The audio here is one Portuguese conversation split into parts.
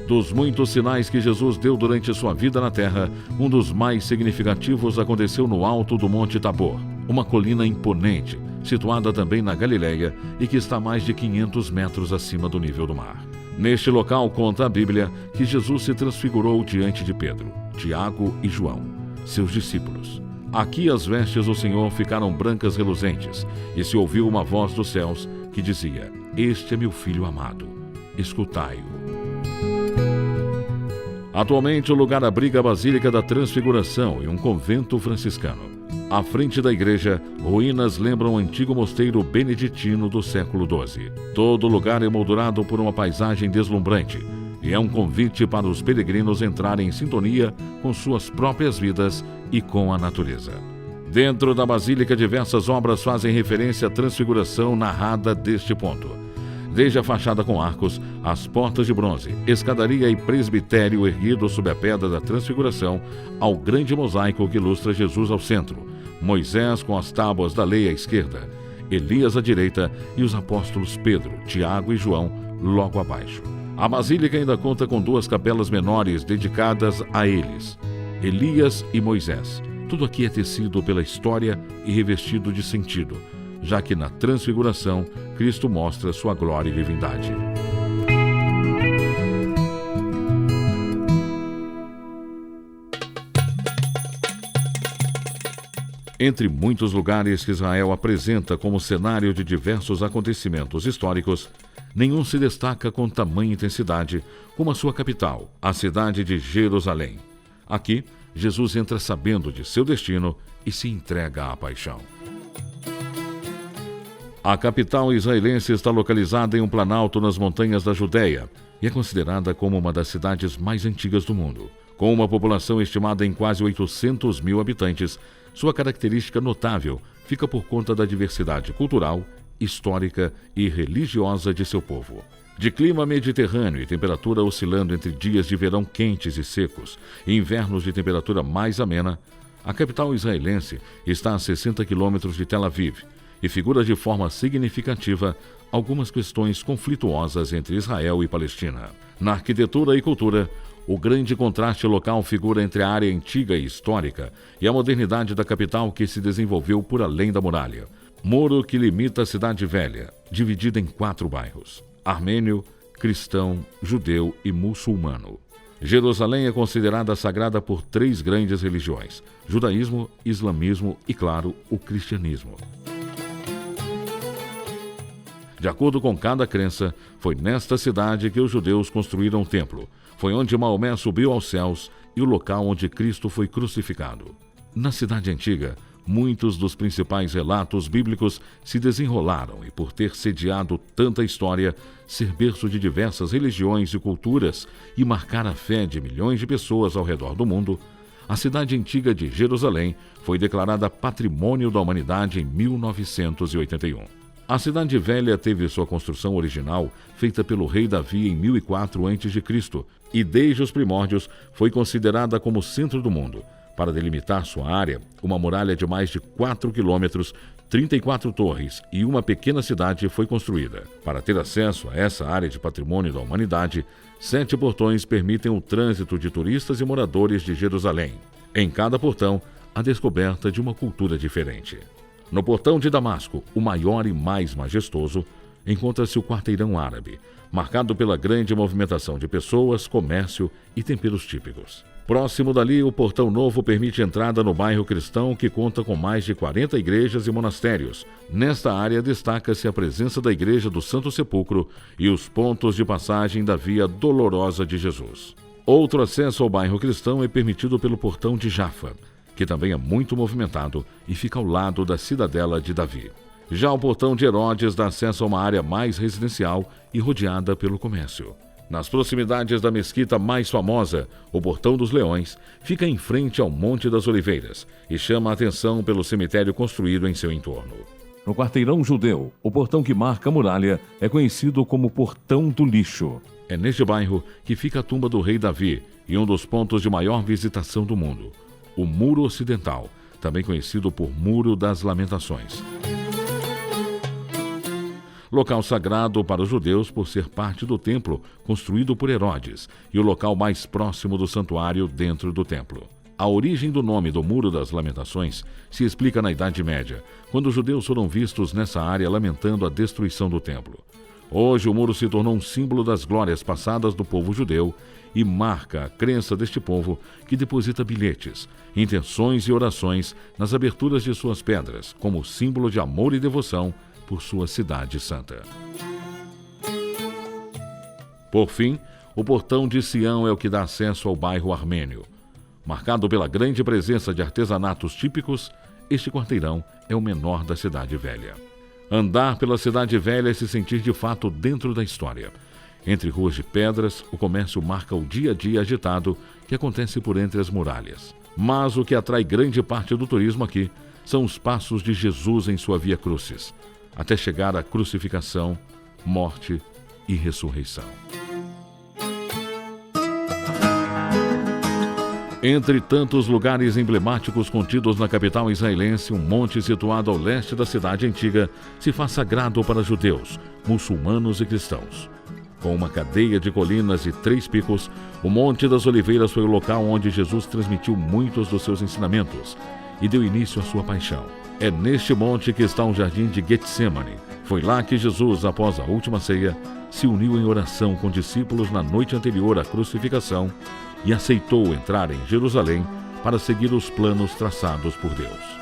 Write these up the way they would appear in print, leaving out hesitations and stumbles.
Dos muitos sinais que Jesus deu durante sua vida na terra, um dos mais significativos aconteceu no alto do Monte Tabor, uma colina imponente, situada também na Galileia e que está a mais de 500 metros acima do nível do mar. Neste local, conta a Bíblia que Jesus se transfigurou diante de Pedro, Tiago e João, seus discípulos. Aqui as vestes do Senhor ficaram brancas reluzentes, e se ouviu uma voz dos céus que dizia: Este é meu Filho amado, escutai-o. Atualmente o lugar abriga a Basílica da Transfiguração e um convento franciscano. À frente da igreja, ruínas lembram o antigo mosteiro beneditino do século XII. Todo o lugar é moldurado por uma paisagem deslumbrante e é um convite para os peregrinos entrarem em sintonia com suas próprias vidas e com a natureza. Dentro da Basílica, diversas obras fazem referência à transfiguração narrada deste ponto. Desde a fachada com arcos, as portas de bronze, escadaria e presbitério erguido sob a pedra da Transfiguração, ao grande mosaico que ilustra Jesus ao centro, Moisés com as tábuas da lei à esquerda, Elias à direita e os apóstolos Pedro, Tiago e João logo abaixo. A Basílica ainda conta com 2 capelas menores dedicadas a eles, Elias e Moisés. Tudo aqui é tecido pela história e revestido de sentido, já que na Transfiguração, Cristo mostra sua glória e divindade. Entre muitos lugares que Israel apresenta como cenário de diversos acontecimentos históricos, nenhum se destaca com tamanha intensidade como a sua capital, a cidade de Jerusalém. Aqui, Jesus entra sabendo de seu destino e se entrega à paixão. A capital israelense está localizada em um planalto nas montanhas da Judéia e é considerada como uma das cidades mais antigas do mundo. Com uma população estimada em quase 800 mil habitantes, sua característica notável fica por conta da diversidade cultural, histórica e religiosa de seu povo. De clima mediterrâneo e temperatura oscilando entre dias de verão quentes e secos e invernos de temperatura mais amena, a capital israelense está a 60 quilômetros de Tel Aviv, e figura de forma significativa algumas questões conflituosas entre Israel e Palestina. Na arquitetura e cultura, o grande contraste local figura entre a área antiga e histórica e a modernidade da capital que se desenvolveu por além da muralha. Muro que limita a cidade velha, dividida em 4 bairros: armênio, cristão, judeu e muçulmano. Jerusalém é considerada sagrada por 3 grandes religiões: judaísmo, islamismo e, claro, o cristianismo. De acordo com cada crença, foi nesta cidade que os judeus construíram o templo. Foi onde Maomé subiu aos céus e o local onde Cristo foi crucificado. Na cidade antiga, muitos dos principais relatos bíblicos se desenrolaram e, por ter sediado tanta história, ser berço de diversas religiões e culturas e marcar a fé de milhões de pessoas ao redor do mundo, a cidade antiga de Jerusalém foi declarada Patrimônio da Humanidade em 1981. A Cidade Velha teve sua construção original feita pelo rei Davi em 1004 a.C. e desde os primórdios foi considerada como centro do mundo. Para delimitar sua área, uma muralha de mais de 4 quilômetros, 34 torres e uma pequena cidade foi construída. Para ter acesso a essa área de patrimônio da humanidade, 7 portões permitem o trânsito de turistas e moradores de Jerusalém. Em cada portão, a descoberta de uma cultura diferente. No portão de Damasco, o maior e mais majestoso, encontra-se o quarteirão árabe, marcado pela grande movimentação de pessoas, comércio e temperos típicos. Próximo dali, o Portão Novo permite entrada no bairro cristão, que conta com mais de 40 igrejas e monastérios. Nesta área destaca-se a presença da Igreja do Santo Sepulcro e os pontos de passagem da Via Dolorosa de Jesus. Outro acesso ao bairro cristão é permitido pelo Portão de Jafa, que também é muito movimentado e fica ao lado da Cidadela de Davi. Já o Portão de Herodes dá acesso a uma área mais residencial e rodeada pelo comércio. Nas proximidades da mesquita mais famosa, o Portão dos Leões fica em frente ao Monte das Oliveiras e chama a atenção pelo cemitério construído em seu entorno. No quarteirão judeu, o portão que marca a muralha é conhecido como Portão do Lixo. É neste bairro que fica a tumba do rei Davi e um dos pontos de maior visitação do mundo, o Muro Ocidental, também conhecido por Muro das Lamentações. local sagrado para os judeus por ser parte do templo construído por Herodes e o local mais próximo do santuário dentro do templo. A origem do nome do Muro das Lamentações se explica na Idade Média, quando os judeus foram vistos nessa área lamentando a destruição do templo. Hoje o muro se tornou um símbolo das glórias passadas do povo judeu e marca a crença deste povo que deposita bilhetes, intenções e orações nas aberturas de suas pedras, como símbolo de amor e devoção por sua cidade santa. Por fim, o Portão de Sião é o que dá acesso ao bairro armênio. Marcado pela grande presença de artesanatos típicos, este quarteirão é o menor da Cidade Velha. Andar pela Cidade Velha é se sentir de fato dentro da história. Entre ruas de pedras, o comércio marca o dia a dia agitado que acontece por entre as muralhas. Mas o que atrai grande parte do turismo aqui são os passos de Jesus em sua Via Crucis, até chegar à crucificação, morte e ressurreição. Entre tantos lugares emblemáticos contidos na capital israelense, um monte situado ao leste da cidade antiga se faz sagrado para judeus, muçulmanos e cristãos. Com uma cadeia de colinas e 3 picos, o Monte das Oliveiras foi o local onde Jesus transmitiu muitos dos seus ensinamentos e deu início à sua paixão. É neste monte que está o jardim de Getsemane. Foi lá que Jesus, após a última ceia, se uniu em oração com discípulos na noite anterior à crucificação e aceitou entrar em Jerusalém para seguir os planos traçados por Deus.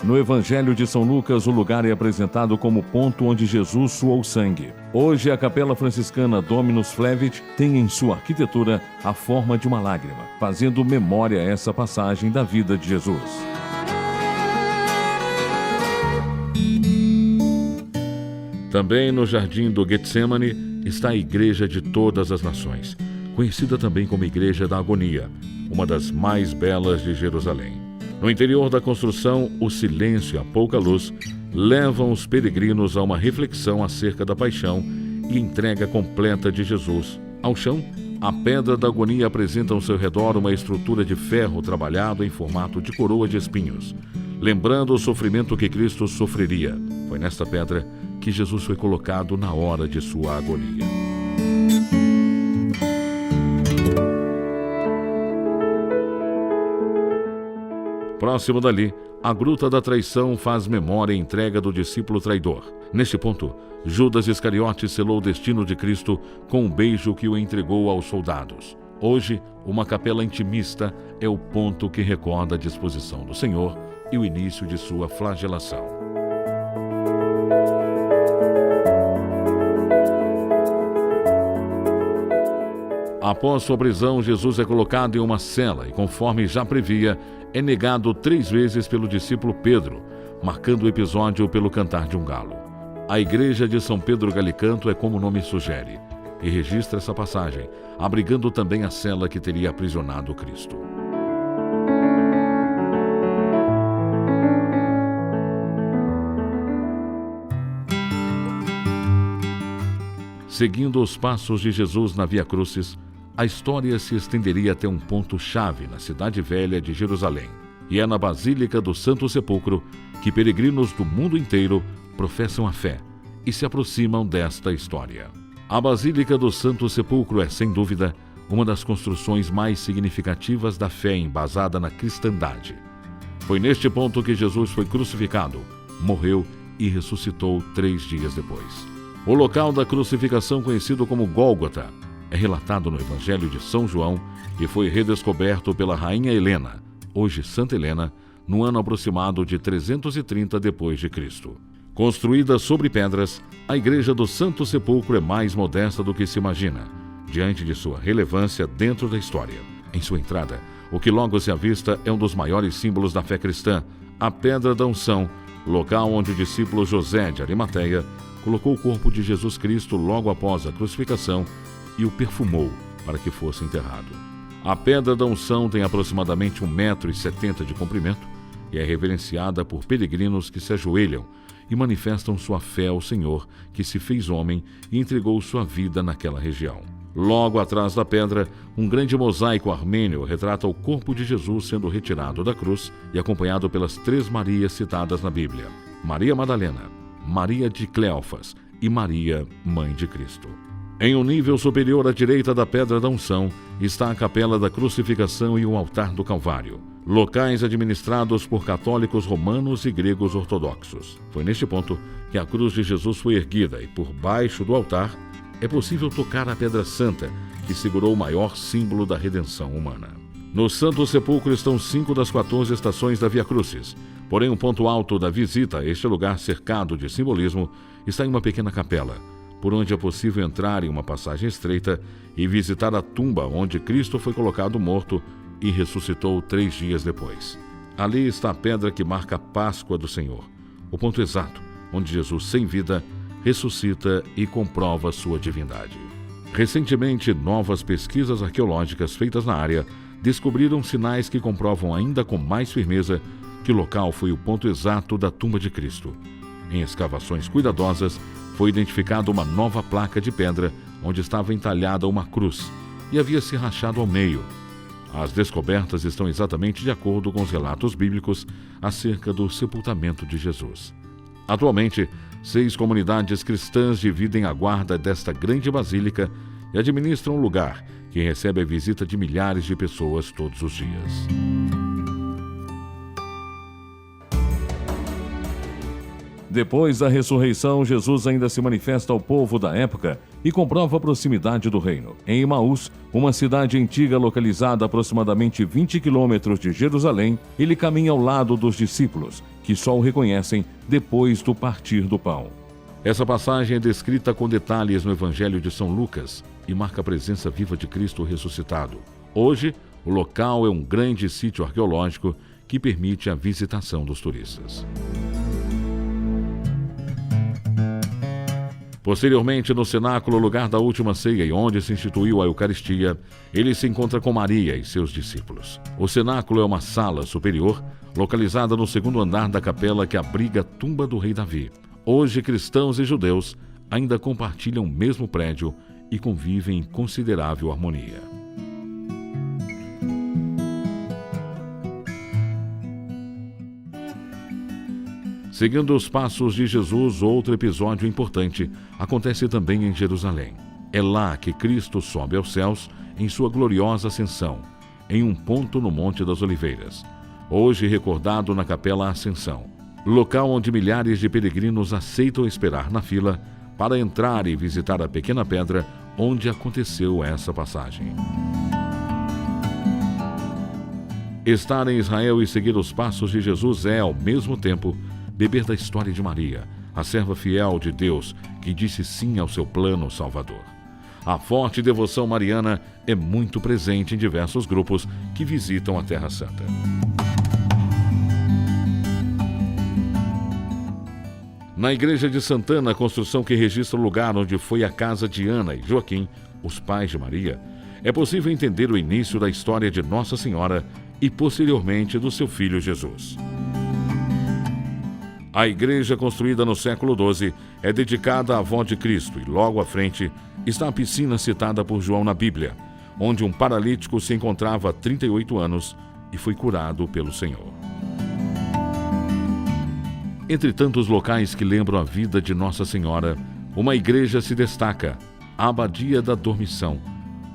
No Evangelho de São Lucas, o lugar é apresentado como o ponto onde Jesus suou sangue. Hoje, a Capela Franciscana Dominus Flevit tem em sua arquitetura a forma de uma lágrima, fazendo memória a essa passagem da vida de Jesus. Também no Jardim do Getsemane está a Igreja de Todas as Nações, conhecida também como Igreja da Agonia, uma das mais belas de Jerusalém. No interior da construção, o silêncio e a pouca luz levam os peregrinos a uma reflexão acerca da paixão e entrega completa de Jesus. Ao chão, a pedra da agonia apresenta ao seu redor uma estrutura de ferro trabalhado em formato de coroa de espinhos, lembrando o sofrimento que Cristo sofreria. Foi nesta pedra que Jesus foi colocado na hora de sua agonia. Próximo dali, a Gruta da Traição faz memória e entrega do discípulo traidor. Neste ponto, Judas Iscariote selou o destino de Cristo com um beijo que o entregou aos soldados. Hoje, uma capela intimista é o ponto que recorda a disposição do Senhor e o início de sua flagelação. Após sua prisão, Jesus é colocado em uma cela e, conforme já previa, é negado 3 vezes pelo discípulo Pedro, marcando o episódio pelo cantar de um galo. A Igreja de São Pedro Galicanto é como o nome sugere, e registra essa passagem, abrigando também a cela que teria aprisionado Cristo. Seguindo os passos de Jesus na Via Crucis, a história se estenderia até um ponto-chave na Cidade Velha de Jerusalém. E é na Basílica do Santo Sepulcro que peregrinos do mundo inteiro professam a fé e se aproximam desta história. A Basílica do Santo Sepulcro é, sem dúvida, uma das construções mais significativas da fé embasada na cristandade. Foi neste ponto que Jesus foi crucificado, morreu e ressuscitou 3 dias depois. O local da crucificação, conhecido como Gólgota, é relatado no Evangelho de São João e foi redescoberto pela rainha Helena, hoje Santa Helena, no ano aproximado de 330 d.C. Construída sobre pedras, a Igreja do Santo Sepulcro é mais modesta do que se imagina, diante de sua relevância dentro da história. Em sua entrada, o que logo se avista é um dos maiores símbolos da fé cristã, a Pedra da Unção, local onde o discípulo José de Arimateia colocou o corpo de Jesus Cristo logo após a crucificação e o perfumou para que fosse enterrado. A Pedra da Unção tem aproximadamente 1,70 m de comprimento e é reverenciada por peregrinos que se ajoelham e manifestam sua fé ao Senhor, que se fez homem e entregou sua vida naquela região. Logo atrás da pedra, um grande mosaico armênio retrata o corpo de Jesus sendo retirado da cruz e acompanhado pelas 3 Marias citadas na Bíblia: Maria Madalena, Maria de Cleófas e Maria, Mãe de Cristo. Em um nível superior à direita da Pedra da Unção está a Capela da Crucificação e o Altar do Calvário, locais administrados por católicos romanos e gregos ortodoxos. Foi neste ponto que a cruz de Jesus foi erguida e por baixo do altar é possível tocar a Pedra Santa, que segurou o maior símbolo da redenção humana. No Santo Sepulcro estão 5 das 14 estações da Via Crucis. Porém, um ponto alto da visita a este lugar cercado de simbolismo está em uma pequena capela, por onde é possível entrar em uma passagem estreita e visitar a tumba onde Cristo foi colocado morto e ressuscitou 3 dias depois. Ali está a pedra que marca a Páscoa do Senhor, o ponto exato onde Jesus, sem vida, ressuscita e comprova sua divindade. Recentemente, novas pesquisas arqueológicas feitas na área descobriram sinais que comprovam ainda com mais firmeza que o local foi o ponto exato da tumba de Cristo. Em escavações cuidadosas, foi identificada uma nova placa de pedra onde estava entalhada uma cruz e havia se rachado ao meio. As descobertas estão exatamente de acordo com os relatos bíblicos acerca do sepultamento de Jesus. Atualmente, 6 comunidades cristãs dividem a guarda desta grande basílica e administram o lugar, que recebe a visita de milhares de pessoas todos os dias. Depois da ressurreição, Jesus ainda se manifesta ao povo da época e comprova a proximidade do reino. Em Emaús, uma cidade antiga localizada a aproximadamente 20 quilômetros de Jerusalém, ele caminha ao lado dos discípulos, que só o reconhecem depois do partir do pão. Essa passagem é descrita com detalhes no Evangelho de São Lucas e marca a presença viva de Cristo ressuscitado. Hoje, o local é um grande sítio arqueológico que permite a visitação dos turistas. Posteriormente, no cenáculo, lugar da última ceia e onde se instituiu a Eucaristia, ele se encontra com Maria e seus discípulos. O cenáculo é uma sala superior, localizada no 2º andar da capela que abriga a tumba do rei Davi. Hoje, cristãos e judeus ainda compartilham o mesmo prédio e convivem em considerável harmonia. Seguindo os passos de Jesus, outro episódio importante acontece também em Jerusalém. É lá que Cristo sobe aos céus em sua gloriosa ascensão, em um ponto no Monte das Oliveiras, hoje recordado na Capela Ascensão, local onde milhares de peregrinos aceitam esperar na fila para entrar e visitar a pequena pedra onde aconteceu essa passagem. Estar em Israel e seguir os passos de Jesus é, ao mesmo tempo, beber da história de Maria, a serva fiel de Deus que disse sim ao seu plano salvador. A forte devoção mariana é muito presente em diversos grupos que visitam a Terra Santa. Na igreja de Santana, a construção que registra o lugar onde foi a casa de Ana e Joaquim, os pais de Maria, é possível entender o início da história de Nossa Senhora e posteriormente do seu filho Jesus. A igreja, construída no século XII, é dedicada à avó de Cristo e logo à frente está a piscina citada por João na Bíblia, onde um paralítico se encontrava há 38 anos e foi curado pelo Senhor. Entre tantos locais que lembram a vida de Nossa Senhora, uma igreja se destaca, a Abadia da Dormição,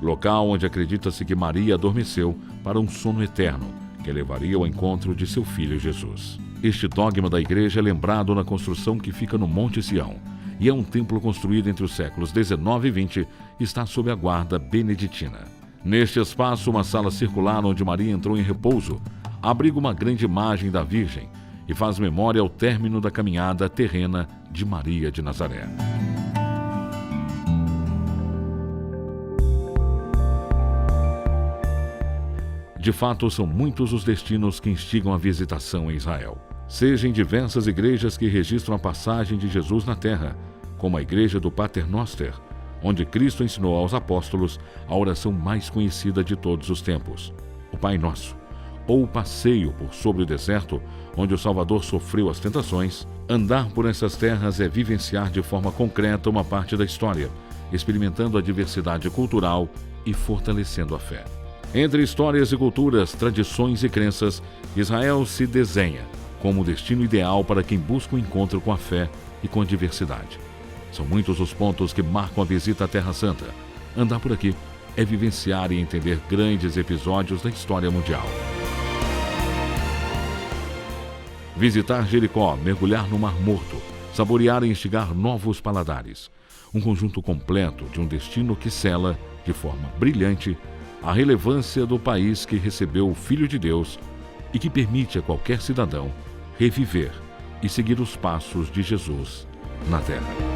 local onde acredita-se que Maria adormeceu para um sono eterno, que levaria ao encontro de seu filho Jesus. Este dogma da igreja é lembrado na construção que fica no Monte Sião, e é um templo construído entre os séculos XIX e XX e está sob a guarda beneditina. Neste espaço, uma sala circular onde Maria entrou em repouso, abriga uma grande imagem da Virgem e faz memória ao término da caminhada terrena de Maria de Nazaré. De fato, são muitos os destinos que instigam a visitação em Israel. Seja em diversas igrejas que registram a passagem de Jesus na terra, como a igreja do Pater Noster, onde Cristo ensinou aos apóstolos a oração mais conhecida de todos os tempos, o Pai Nosso, ou o passeio por sobre o deserto, onde o Salvador sofreu as tentações. Andar por essas terras é vivenciar de forma concreta uma parte da história experimentando a diversidade cultural e fortalecendo a fé. Entre histórias e culturas, tradições e crenças, Israel se desenha como o destino ideal para quem busca o encontro com a fé e com a diversidade. São muitos os pontos que marcam a visita à Terra Santa. Andar por aqui é vivenciar e entender grandes episódios da história mundial. Visitar Jericó, mergulhar no Mar Morto, saborear e instigar novos paladares. Um conjunto completo de um destino que sela, de forma brilhante, a relevância do país que recebeu o Filho de Deus e que permite a qualquer cidadão reviver e seguir os passos de Jesus na Terra.